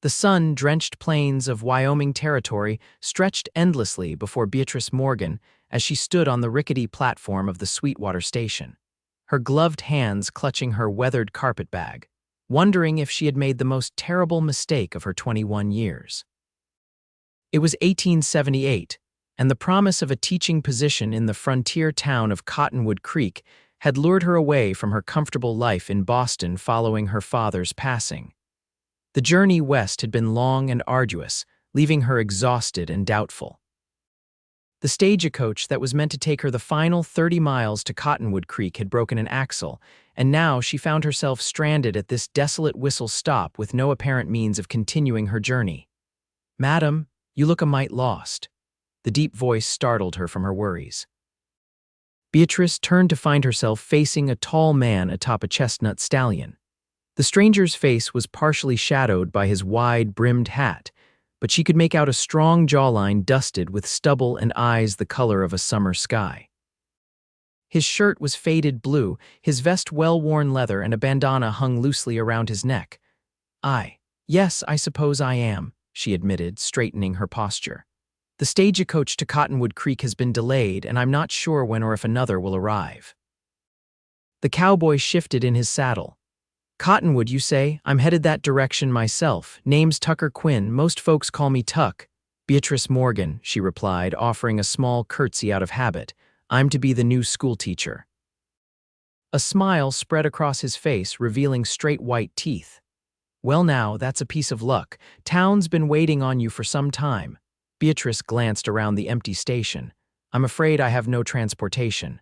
The sun-drenched plains of Wyoming territory stretched endlessly before Beatrice Morgan as she stood on the rickety platform of the Sweetwater station, her gloved hands clutching her weathered carpet bag, wondering if she had made the most terrible mistake of her 21 years. It was 1878, and the promise of a teaching position in the frontier town of Cottonwood Creek had lured her away from her comfortable life in Boston following her father's passing. The journey west had been long and arduous, leaving her exhausted and doubtful. The stagecoach that was meant to take her the final 30 miles to Cottonwood Creek had broken an axle, and now she found herself stranded at this desolate whistle stop with no apparent means of continuing her journey. "Madam, you look a mite lost." The deep voice startled her from her worries. Beatrice turned to find herself facing a tall man atop a chestnut stallion. The stranger's face was partially shadowed by his wide-brimmed hat, but she could make out a strong jawline dusted with stubble and eyes the color of a summer sky. His shirt was faded blue, his vest well-worn leather, and a bandana hung loosely around his neck. Yes, I suppose I am," she admitted, straightening her posture. "The stagecoach to Cottonwood Creek has been delayed, and I'm not sure when or if another will arrive." The cowboy shifted in his saddle. "Cottonwood, you say? I'm headed that direction myself. Name's Tucker Quinn. Most folks call me Tuck." "Beatrice Morgan," she replied, offering a small curtsy out of habit. "I'm to be the new schoolteacher." A smile spread across his face, revealing straight white teeth. "Well now, that's a piece of luck. Town's been waiting on you for some time." Beatrice glanced around the empty station. "I'm afraid I have no transportation."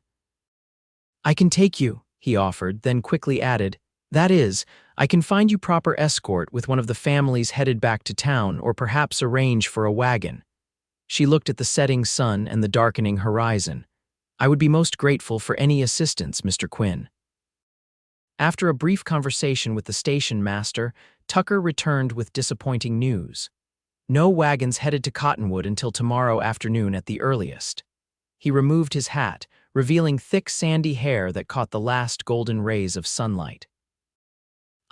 "I can take you," he offered, then quickly added, "That is, I can find you proper escort with one of the families headed back to town, or perhaps arrange for a wagon." She looked at the setting sun and the darkening horizon. "I would be most grateful for any assistance, Mr. Quinn." After a brief conversation with the station master, Tucker returned with disappointing news. No wagons headed to Cottonwood until tomorrow afternoon at the earliest. He removed his hat, revealing thick sandy hair that caught the last golden rays of sunlight.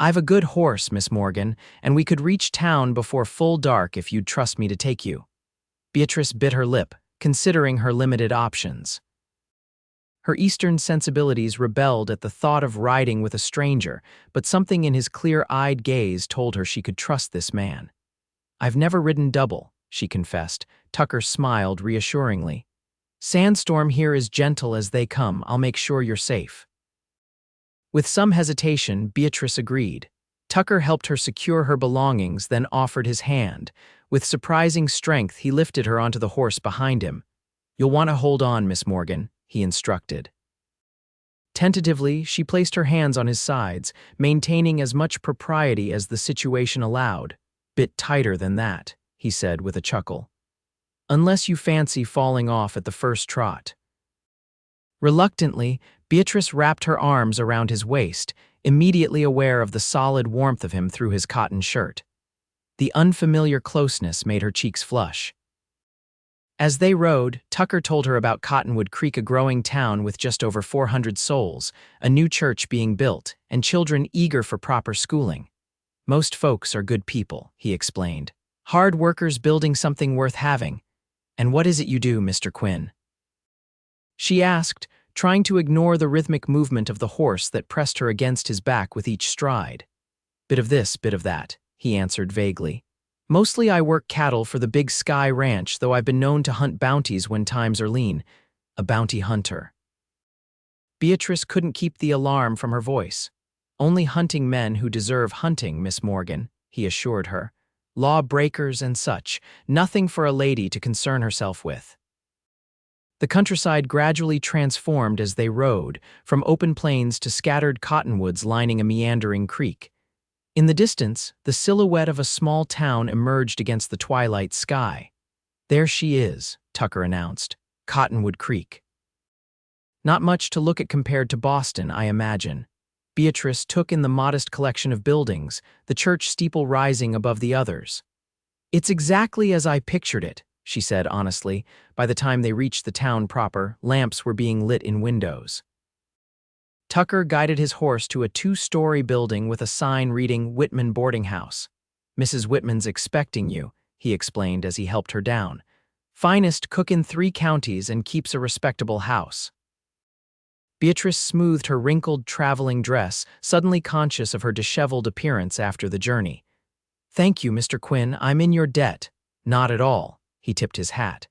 "I've a good horse, Miss Morgan, and we could reach town before full dark if you'd trust me to take you." Beatrice bit her lip, considering her limited options. Her Eastern sensibilities rebelled at the thought of riding with a stranger, but something in his clear-eyed gaze told her she could trust this man. "I've never ridden double," she confessed. Tucker smiled reassuringly. "Sandstorm here is gentle as they come. I'll make sure you're safe." With some hesitation, Beatrice agreed. Tucker helped her secure her belongings, then offered his hand. With surprising strength, he lifted her onto the horse behind him. "You'll want to hold on, Miss Morgan," he instructed. Tentatively, she placed her hands on his sides, maintaining as much propriety as the situation allowed. "Bit tighter than that," he said with a chuckle. "Unless you fancy falling off at the first trot." Reluctantly, Beatrice wrapped her arms around his waist, immediately aware of the solid warmth of him through his cotton shirt. The unfamiliar closeness made her cheeks flush. As they rode, Tucker told her about Cottonwood Creek, a growing town with just over 400 souls, a new church being built, and children eager for proper schooling. "Most folks are good people," he explained. "Hard workers building something worth having." "And what is it you do, Mr. Quinn?" she asked, trying to ignore the rhythmic movement of the horse that pressed her against his back with each stride. "Bit of this, bit of that," he answered vaguely. "Mostly I work cattle for the Big Sky Ranch, though I've been known to hunt bounties when times are lean." A bounty hunter. Beatrice couldn't keep the alarm from her voice. "Only hunting men who deserve hunting, Miss Morgan," he assured her. "Law breakers and such, nothing for a lady to concern herself with." The countryside gradually transformed as they rode, from open plains to scattered cottonwoods lining a meandering creek. In the distance, the silhouette of a small town emerged against the twilight sky. "There she is," Tucker announced. "Cottonwood Creek." "Not much to look at compared to Boston, I imagine." Beatrice took in the modest collection of buildings, the church steeple rising above the others. "It's exactly as I pictured it," she said honestly. By the time they reached the town proper, lamps were being lit in windows. Tucker guided his horse to a 2-story building with a sign reading Whitman Boarding House. "Mrs. Whitman's expecting you," he explained as he helped her down. "Finest cook in 3 counties and keeps a respectable house." Beatrice smoothed her wrinkled traveling dress, suddenly conscious of her disheveled appearance after the journey. "Thank you, Mr. Quinn, I'm in your debt." "Not at all." He tipped his hat.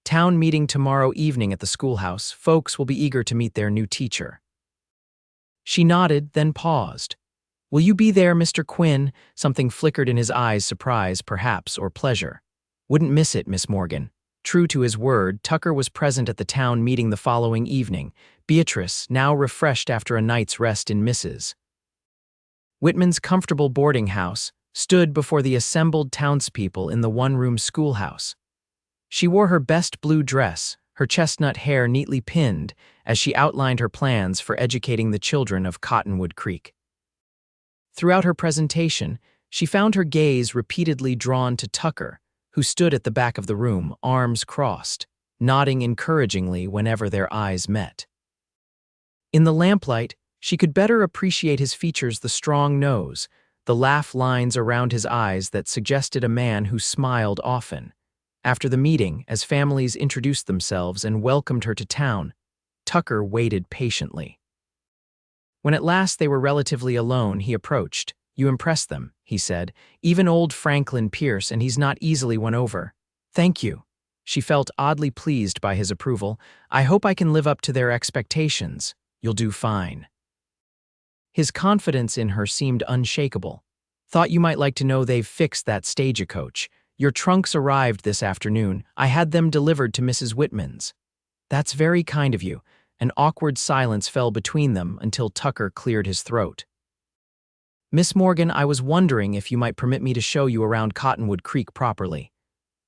"Town meeting tomorrow evening at the schoolhouse. Folks will be eager to meet their new teacher." She nodded, then paused. "Will you be there, Mr. Quinn?" Something flickered in his eyes, surprise, perhaps, or pleasure. "Wouldn't miss it, Miss Morgan." True to his word, Tucker was present at the town meeting the following evening. Beatrice, now refreshed after a night's rest in Mrs. Whitman's comfortable boarding house, stood before the assembled townspeople in the one-room schoolhouse. She wore her best blue dress, her chestnut hair neatly pinned, as she outlined her plans for educating the children of Cottonwood Creek. Throughout her presentation, she found her gaze repeatedly drawn to Tucker, who stood at the back of the room, arms crossed, nodding encouragingly whenever their eyes met. In the lamplight, she could better appreciate his features: the strong nose, the laugh lines around his eyes that suggested a man who smiled often. After the meeting, as families introduced themselves and welcomed her to town, Tucker waited patiently. When at last they were relatively alone, he approached. "You impressed them," he said. "Even old Franklin Pierce, and he's not easily won over." "Thank you." She felt oddly pleased by his approval. "I hope I can live up to their expectations." "You'll do fine." His confidence in her seemed unshakable. "Thought you might like to know they've fixed that stagecoach. Your trunks arrived this afternoon. I had them delivered to Mrs. Whitman's." "That's very kind of you." An awkward silence fell between them until Tucker cleared his throat. "Miss Morgan, I was wondering if you might permit me to show you around Cottonwood Creek properly."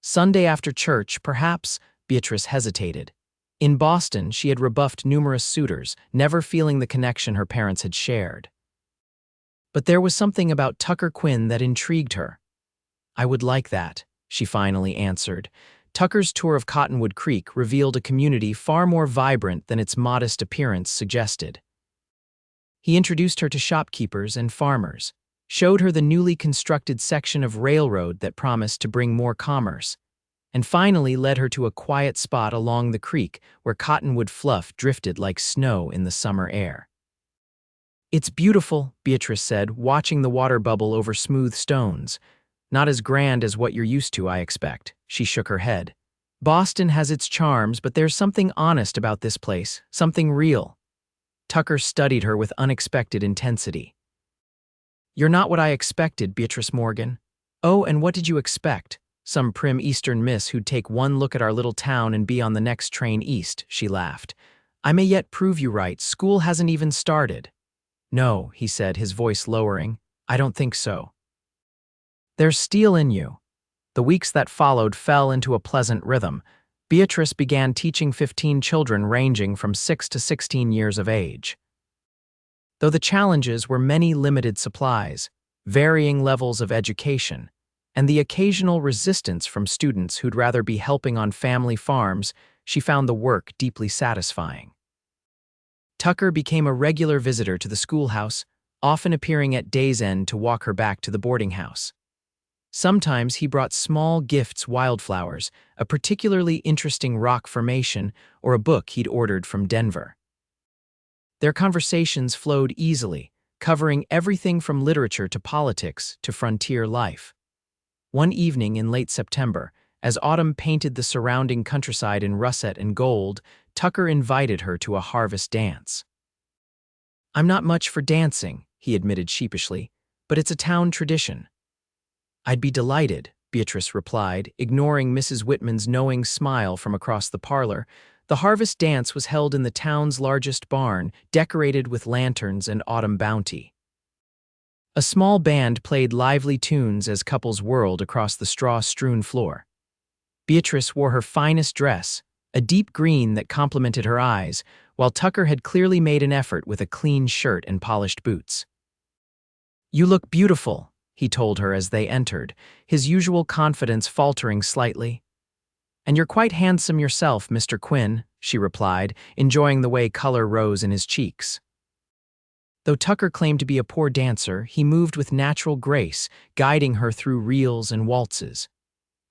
Sunday after church, perhaps. Beatrice hesitated. In Boston, she had rebuffed numerous suitors, never feeling the connection her parents had shared. But there was something about Tucker Quinn that intrigued her. "I would like that," she finally answered. Tucker's tour of Cottonwood Creek revealed a community far more vibrant than its modest appearance suggested. He introduced her to shopkeepers and farmers, showed her the newly constructed section of railroad that promised to bring more commerce, and finally led her to a quiet spot along the creek where cottonwood fluff drifted like snow in the summer air. "It's beautiful," Beatrice said, watching the water bubble over smooth stones. "Not as grand as what you're used to, I expect." She shook her head. "Boston has its charms, but there's something honest about this place, something real." Tucker studied her with unexpected intensity. "You're not what I expected, Beatrice Morgan." "Oh, and what did you expect? Some prim Eastern miss who'd take one look at our little town and be on the next train east," she laughed. "I may yet prove you right. School hasn't even started." "No," he said, his voice lowering. "I don't think so." "There's steel in you." The weeks that followed fell into a pleasant rhythm. Beatrice began teaching 15 children ranging from 6 to 16 years of age. Though the challenges were many: limited supplies, varying levels of education, and the occasional resistance from students who'd rather be helping on family farms, she found the work deeply satisfying. Tucker became a regular visitor to the schoolhouse, often appearing at day's end to walk her back to the boarding house. Sometimes he brought small gifts: wildflowers, a particularly interesting rock formation, or a book he'd ordered from Denver. Their conversations flowed easily, covering everything from literature to politics to frontier life. One evening in late September, as autumn painted the surrounding countryside in russet and gold, Tucker invited her to a harvest dance. "I'm not much for dancing," he admitted sheepishly, "but it's a town tradition." "I'd be delighted," Beatrice replied, ignoring Mrs. Whitman's knowing smile from across the parlor. The harvest dance was held in the town's largest barn, decorated with lanterns and autumn bounty. A small band played lively tunes as couples whirled across the straw-strewn floor. Beatrice wore her finest dress, a deep green that complemented her eyes, while Tucker had clearly made an effort with a clean shirt and polished boots. "You look beautiful," he told her as they entered, his usual confidence faltering slightly. "And you're quite handsome yourself, Mr. Quinn," she replied, enjoying the way color rose in his cheeks. Though Tucker claimed to be a poor dancer, he moved with natural grace, guiding her through reels and waltzes.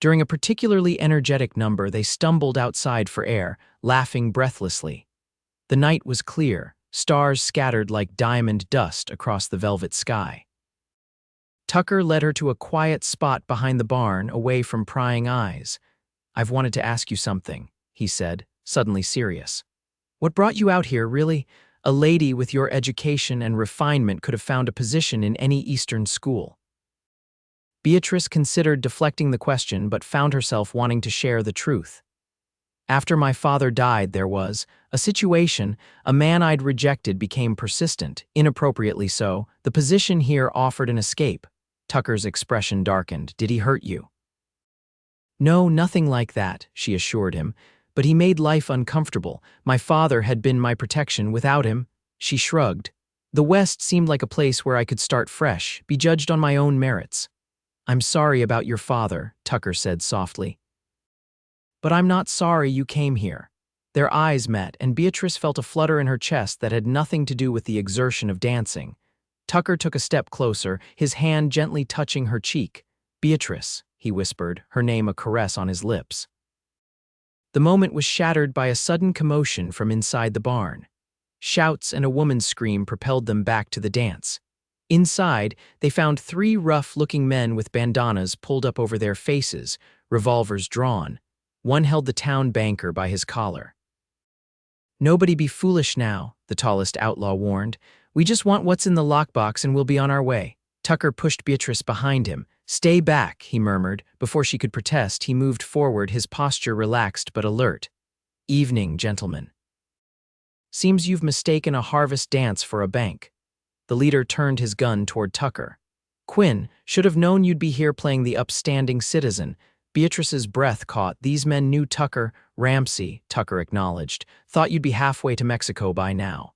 During a particularly energetic number, they stumbled outside for air, laughing breathlessly. The night was clear, stars scattered like diamond dust across the velvet sky. Tucker led her to a quiet spot behind the barn, away from prying eyes. "I've wanted to ask you something," he said, suddenly serious. "What brought you out here, really? A lady with your education and refinement could have found a position in any Eastern school." Beatrice considered deflecting the question but found herself wanting to share the truth. "After my father died, there was a situation. A man I'd rejected became persistent, inappropriately so. The position here offered an escape." Tucker's expression darkened. "Did he hurt you?" "No, nothing like that," she assured him. "But he made life uncomfortable. My father had been my protection. Without him," she shrugged. "The West seemed like a place where I could start fresh, be judged on my own merits." "I'm sorry about your father," Tucker said softly. "But I'm not sorry you came here." Their eyes met, and Beatrice felt a flutter in her chest that had nothing to do with the exertion of dancing. Tucker took a step closer, his hand gently touching her cheek. "Beatrice," he whispered, her name a caress on his lips. The moment was shattered by a sudden commotion from inside the barn. Shouts and a woman's scream propelled them back to the dance. Inside, they found three rough-looking men with bandanas pulled up over their faces, revolvers drawn. One held the town banker by his collar. "Nobody be foolish now," the tallest outlaw warned. "We just want what's in the lockbox and we'll be on our way." Tucker pushed Beatrice behind him. "Stay back," he murmured. Before she could protest, he moved forward, his posture relaxed but alert. "Evening, gentlemen. Seems you've mistaken a harvest dance for a bank." The leader turned his gun toward Tucker. "Quinn, should have known you'd be here playing the upstanding citizen." Beatrice's breath caught. These men knew Tucker. "Ramsey," Tucker acknowledged. "Thought you'd be halfway to Mexico by now."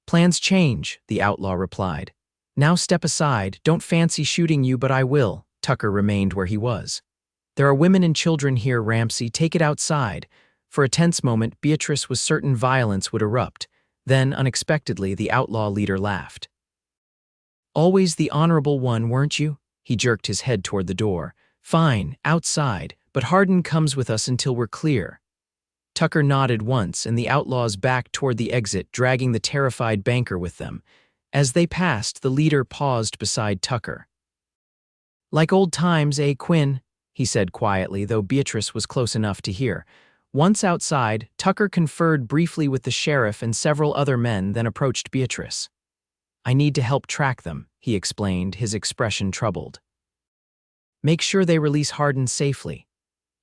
"Plans change," the outlaw replied. "Now step aside. Don't fancy shooting you, but I will." Tucker remained where he was. "There are women and children here, Ramsey. Take it outside." For a tense moment, Beatrice was certain violence would erupt. Then, unexpectedly, the outlaw leader laughed. "Always the honorable one, weren't you?" He jerked his head toward the door. "Fine, outside, but Hardin comes with us until we're clear." Tucker nodded once, and the outlaws backed toward the exit, dragging the terrified banker with them. As they passed, the leader paused beside Tucker. "Like old times, eh, Quinn?" he said quietly, though Beatrice was close enough to hear. Once outside, Tucker conferred briefly with the sheriff and several other men, then approached Beatrice. "I need to help track them," he explained, his expression troubled. "Make sure they release Hardin safely."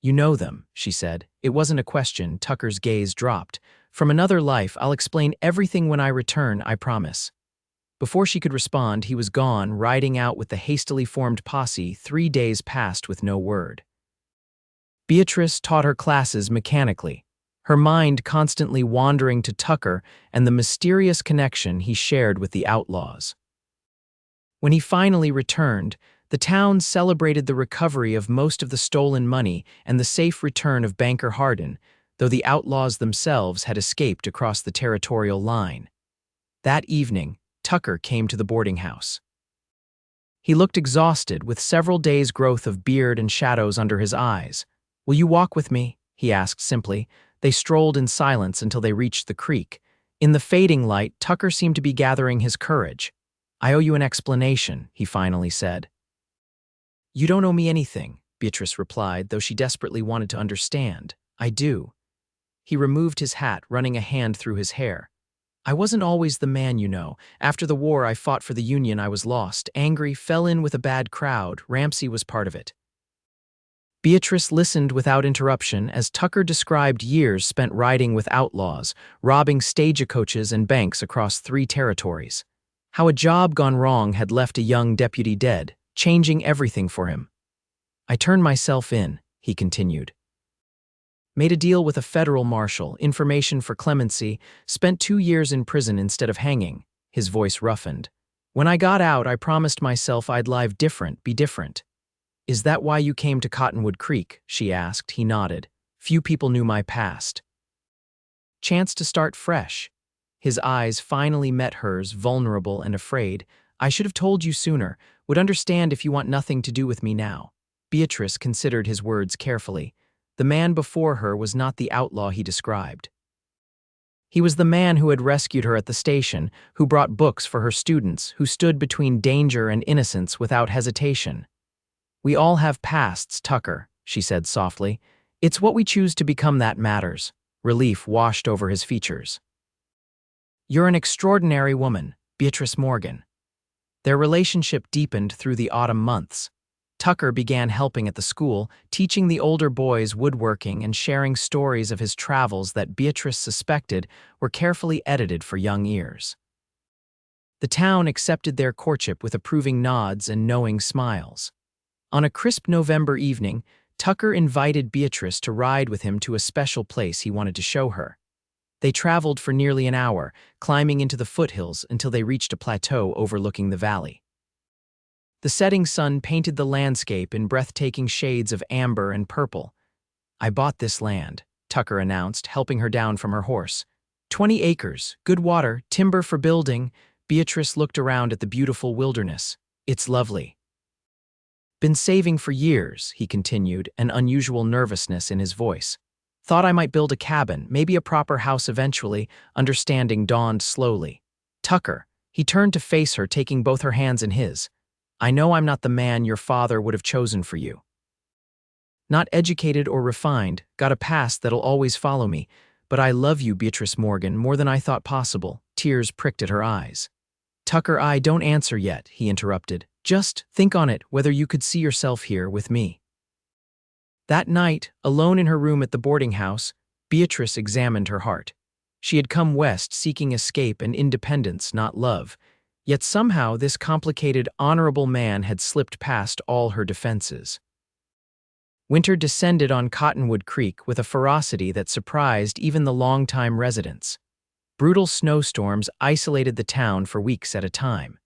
"You know them," she said. It wasn't a question. Tucker's gaze dropped. "From another life, I'll explain everything when I return, I promise." Before she could respond, he was gone, riding out with the hastily formed posse. 3 days passed with no word. Beatrice taught her classes mechanically, her mind constantly wandering to Tucker and the mysterious connection he shared with the outlaws. When he finally returned, the town celebrated the recovery of most of the stolen money and the safe return of banker Hardin, though the outlaws themselves had escaped across the territorial line. That evening, Tucker came to the boarding house. He looked exhausted, with several days' growth of beard and shadows under his eyes. "Will you walk with me?" he asked simply. They strolled in silence until they reached the creek. In the fading light, Tucker seemed to be gathering his courage. "I owe you an explanation," he finally said. "You don't owe me anything," Beatrice replied, though she desperately wanted to understand. "I do." He removed his hat, running a hand through his hair. "I wasn't always the man, you know. After the war, I fought for the Union. I was lost, angry, fell in with a bad crowd. Ramsey was part of it." Beatrice listened without interruption as Tucker described years spent riding with outlaws, robbing stagecoaches and banks across 3 territories. How a job gone wrong had left a young deputy dead, changing everything for him. "I turned myself in," he continued. "Made a deal with a federal marshal, information for clemency, spent 2 years in prison instead of hanging." His voice roughened. "When I got out, I promised myself I'd live different, be different." "Is that why you came to Cottonwood Creek?" she asked. He nodded. "Few people knew my past." "Chance to start fresh." His eyes finally met hers, vulnerable and afraid. "I should have told you sooner. Would understand if you want nothing to do with me now." Beatrice considered his words carefully. The man before her was not the outlaw he described. He was the man who had rescued her at the station, who brought books for her students, who stood between danger and innocence without hesitation. "We all have pasts, Tucker," she said softly. "It's what we choose to become that matters." Relief washed over his features. "You're an extraordinary woman, Beatrice Morgan." Their relationship deepened through the autumn months. Tucker began helping at the school, teaching the older boys woodworking and sharing stories of his travels that Beatrice suspected were carefully edited for young ears. The town accepted their courtship with approving nods and knowing smiles. On a crisp November evening, Tucker invited Beatrice to ride with him to a special place he wanted to show her. They traveled for nearly an hour, climbing into the foothills until they reached a plateau overlooking the valley. The setting sun painted the landscape in breathtaking shades of amber and purple. "I bought this land," Tucker announced, helping her down from her horse. 20 acres, good water, timber for building." Beatrice looked around at the beautiful wilderness. "It's lovely." "Been saving for years," he continued, an unusual nervousness in his voice. "Thought I might build a cabin, maybe a proper house eventually." Understanding dawned slowly. "Tucker," he turned to face her, taking both her hands in his. "I know I'm not the man your father would have chosen for you. Not educated or refined, got a past that'll always follow me. But I love you, Beatrice Morgan, more than I thought possible." Tears pricked at her eyes. "Tucker, I don't answer yet," he interrupted. "Just think on it, whether you could see yourself here with me." That night, alone in her room at the boarding house, Beatrice examined her heart. She had come west seeking escape and independence, not love. Yet somehow this complicated, honorable man had slipped past all her defenses. Winter descended on Cottonwood Creek with a ferocity that surprised even the longtime residents. Brutal snowstorms isolated the town for weeks at a time.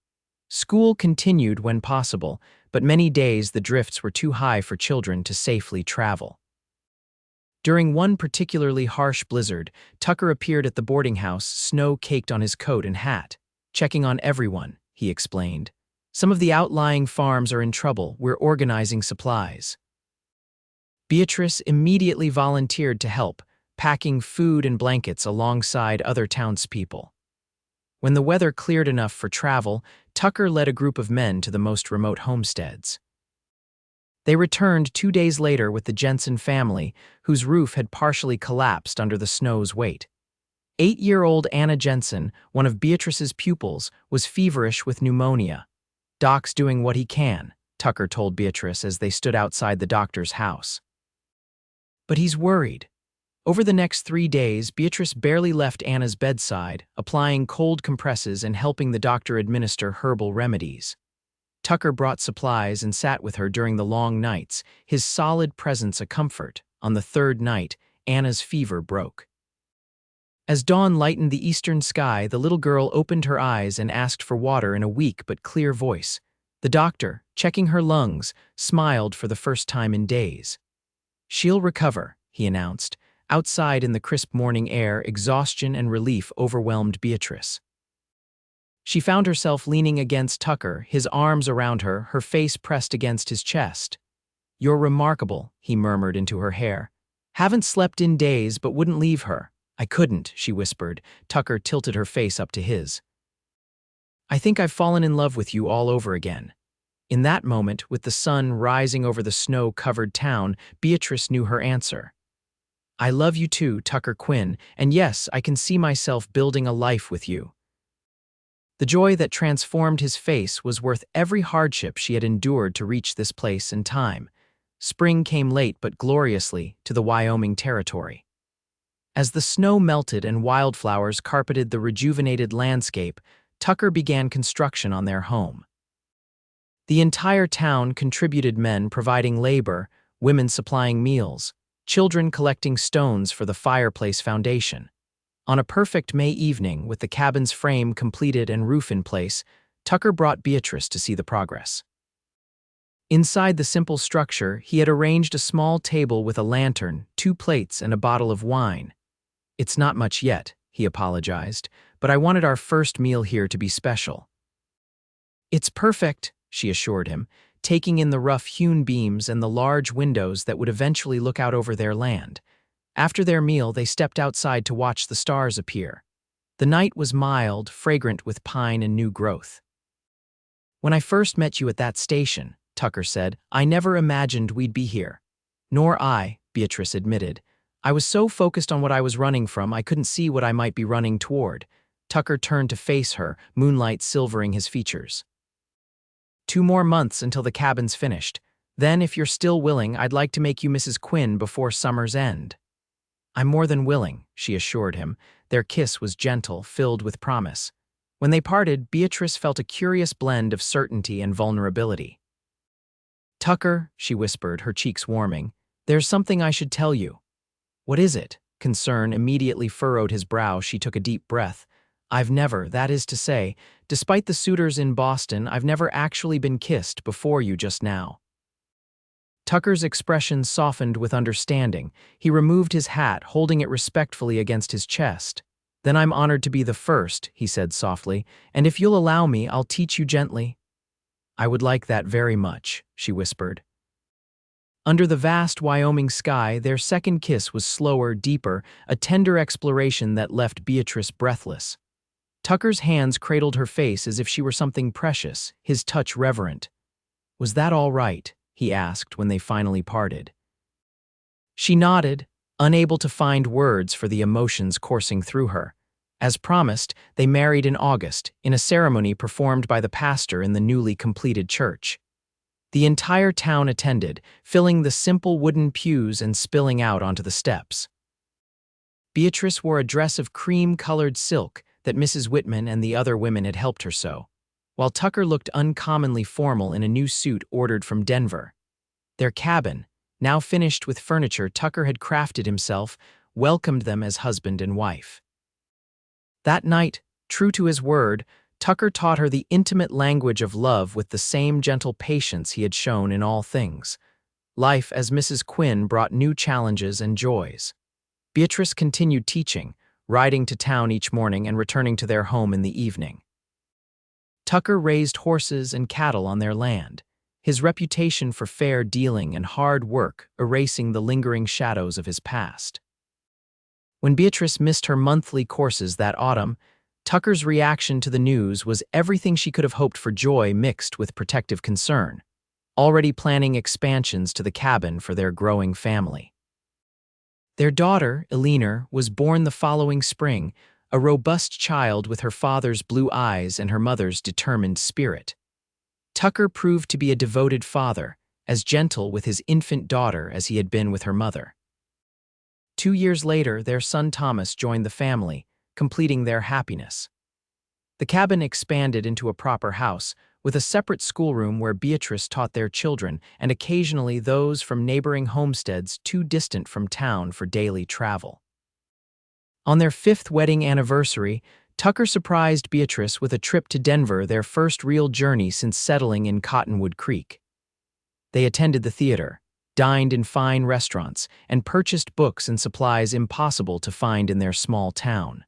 School continued when possible, but many days the drifts were too high for children to safely travel. During one particularly harsh blizzard, Tucker appeared at the boarding house, snow caked on his coat and hat. "Checking on everyone," he explained. "Some of the outlying farms are in trouble. We're organizing supplies." Beatrice immediately volunteered to help, packing food and blankets alongside other townspeople. When the weather cleared enough for travel, Tucker led a group of men to the most remote homesteads. They returned 2 days later with the Jensen family, whose roof had partially collapsed under the snow's weight. 8-year-old Anna Jensen, one of Beatrice's pupils, was feverish with pneumonia. "Doc's doing what he can," Tucker told Beatrice as they stood outside the doctor's house. "But he's worried." Over the next 3 days, Beatrice barely left Anna's bedside, applying cold compresses and helping the doctor administer herbal remedies. Tucker brought supplies and sat with her during the long nights, his solid presence a comfort. On the 3rd night, Anna's fever broke. As dawn lightened the eastern sky, the little girl opened her eyes and asked for water in a weak but clear voice. The doctor, checking her lungs, smiled for the first time in days. "She'll recover," he announced. Outside in the crisp morning air, exhaustion and relief overwhelmed Beatrice. She found herself leaning against Tucker, his arms around her, her face pressed against his chest. "You're remarkable," he murmured into her hair. "Haven't slept in days, but wouldn't leave her." "I couldn't," she whispered. Tucker tilted her face up to his. "I think I've fallen in love with you all over again." In that moment, with the sun rising over the snow-covered town, Beatrice knew her answer. "I love you too, Tucker Quinn, and yes, I can see myself building a life with you." The joy that transformed his face was worth every hardship she had endured to reach this place and time. Spring came late but gloriously to the Wyoming territory. As the snow melted and wildflowers carpeted the rejuvenated landscape, Tucker began construction on their home. The entire town contributed, men providing labor, women supplying meals, children collecting stones for the fireplace foundation. On a perfect May evening, with the cabin's frame completed and roof in place, Tucker brought Beatrice to see the progress. Inside the simple structure, he had arranged a small table with a lantern, 2 plates, and a bottle of wine. "It's not much yet," he apologized, but I wanted our first meal here to be special." "It's perfect," she assured him, taking in the rough-hewn beams and the large windows that would eventually look out over their land. After their meal, they stepped outside to watch the stars appear. The night was mild, fragrant with pine and new growth. "When I first met you at that station," Tucker said, "I never imagined we'd be here." "Nor I," Beatrice admitted. "I was so focused on what I was running from, I couldn't see what I might be running toward." Tucker turned to face her, moonlight silvering his features. "2 more months until the cabin's finished. Then, if you're still willing, I'd like to make you Mrs. Quinn before summer's end." "I'm more than willing," she assured him. Their kiss was gentle, filled with promise. When they parted, Beatrice felt a curious blend of certainty and vulnerability. "Tucker," she whispered, her cheeks warming, "there's something I should tell you." "What is it?" Concern immediately furrowed his brow. She took a deep breath. "I've never, that is to say, despite the suitors in Boston, I've never actually been kissed before you just now." Tucker's expression softened with understanding. He removed his hat, holding it respectfully against his chest. "Then I'm honored to be the first," he said softly, "and if you'll allow me, I'll teach you gently." "I would like that very much," she whispered. Under the vast Wyoming sky, their second kiss was slower, deeper, a tender exploration that left Beatrice breathless. Tucker's hands cradled her face as if she were something precious, his touch reverent. "Was that all right?" he asked when they finally parted. She nodded, unable to find words for the emotions coursing through her. As promised, they married in August, in a ceremony performed by the pastor in the newly completed church. The entire town attended, filling the simple wooden pews and spilling out onto the steps. Beatrice wore a dress of cream-colored silk that Mrs. Whitman and the other women had helped her sew, while Tucker looked uncommonly formal in a new suit ordered from Denver. Their cabin, now finished with furniture Tucker had crafted himself, welcomed them as husband and wife. That night, true to his word, Tucker taught her the intimate language of love with the same gentle patience he had shown in all things. Life as Mrs. Quinn brought new challenges and joys. Beatrice continued teaching, riding to town each morning and returning to their home in the evening. Tucker raised horses and cattle on their land, his reputation for fair dealing and hard work erasing the lingering shadows of his past. When Beatrice missed her monthly courses that autumn, Tucker's reaction to the news was everything she could have hoped for: joy mixed with protective concern, already planning expansions to the cabin for their growing family. Their daughter, Eleanor, was born the following spring, a robust child with her father's blue eyes and her mother's determined spirit. Tucker proved to be a devoted father, as gentle with his infant daughter as he had been with her mother. 2 years later, their son Thomas joined the family, completing their happiness. The cabin expanded into a proper house, with a separate schoolroom where Beatrice taught their children and occasionally those from neighboring homesteads too distant from town for daily travel. On their 5th wedding anniversary, Tucker surprised Beatrice with a trip to Denver, their first real journey since settling in Cottonwood Creek. They attended the theater, dined in fine restaurants, and purchased books and supplies impossible to find in their small town.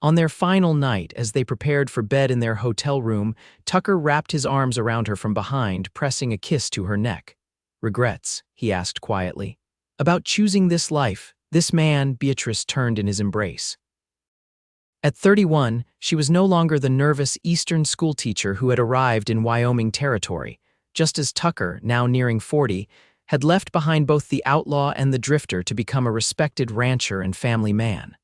On their final night, as they prepared for bed in their hotel room, Tucker wrapped his arms around her from behind, pressing a kiss to her neck. "Regrets?" he asked quietly. "About choosing this life, this man?" Beatrice turned in his embrace. At 31, she was no longer the nervous Eastern schoolteacher who had arrived in Wyoming territory, just as Tucker, now nearing 40, had left behind both the outlaw and the drifter to become a respected rancher and family man.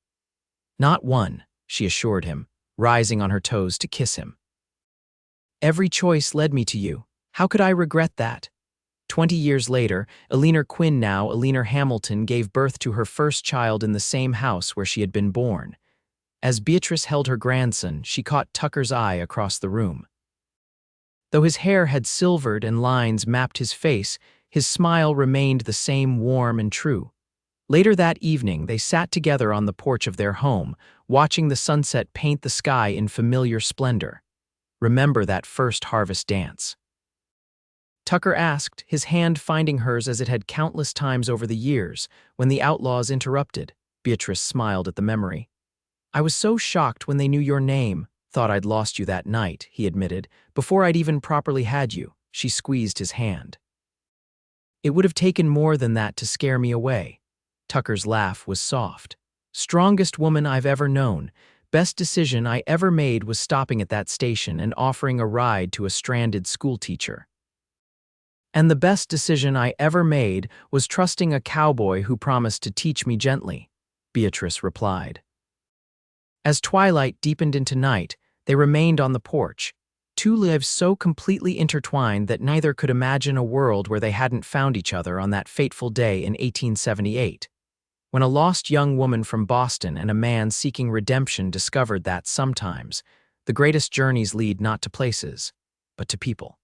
"Not one," she assured him, rising on her toes to kiss him. "Every choice led me to you. How could I regret that?" 20 years later, Eleanor Quinn, now Eleanor Hamilton, gave birth to her first child in the same house where she had been born. As Beatrice held her grandson, she caught Tucker's eye across the room. Though his hair had silvered and lines mapped his face, his smile remained the same, warm and true. Later that evening, they sat together on the porch of their home, watching the sunset paint the sky in familiar splendor. "Remember that first harvest dance?" Tucker asked, his hand finding hers as it had countless times over the years. When the outlaws interrupted, Beatrice smiled at the memory. I was so shocked when they knew your name. Thought I'd lost you that night, he admitted, before I'd even properly had you. She squeezed his hand. It would have taken more than that to scare me away. Tucker's laugh was soft. Strongest woman I've ever known. Best decision I ever made was stopping at that station and offering a ride to a stranded schoolteacher. And the best decision I ever made was trusting a cowboy who promised to teach me gently, Beatrice replied. As twilight deepened into night, they remained on the porch, two lives so completely intertwined that neither could imagine a world where they hadn't found each other on that fateful day in 1878, when a lost young woman from Boston and a man seeking redemption discovered that sometimes the greatest journeys lead not to places, but to people.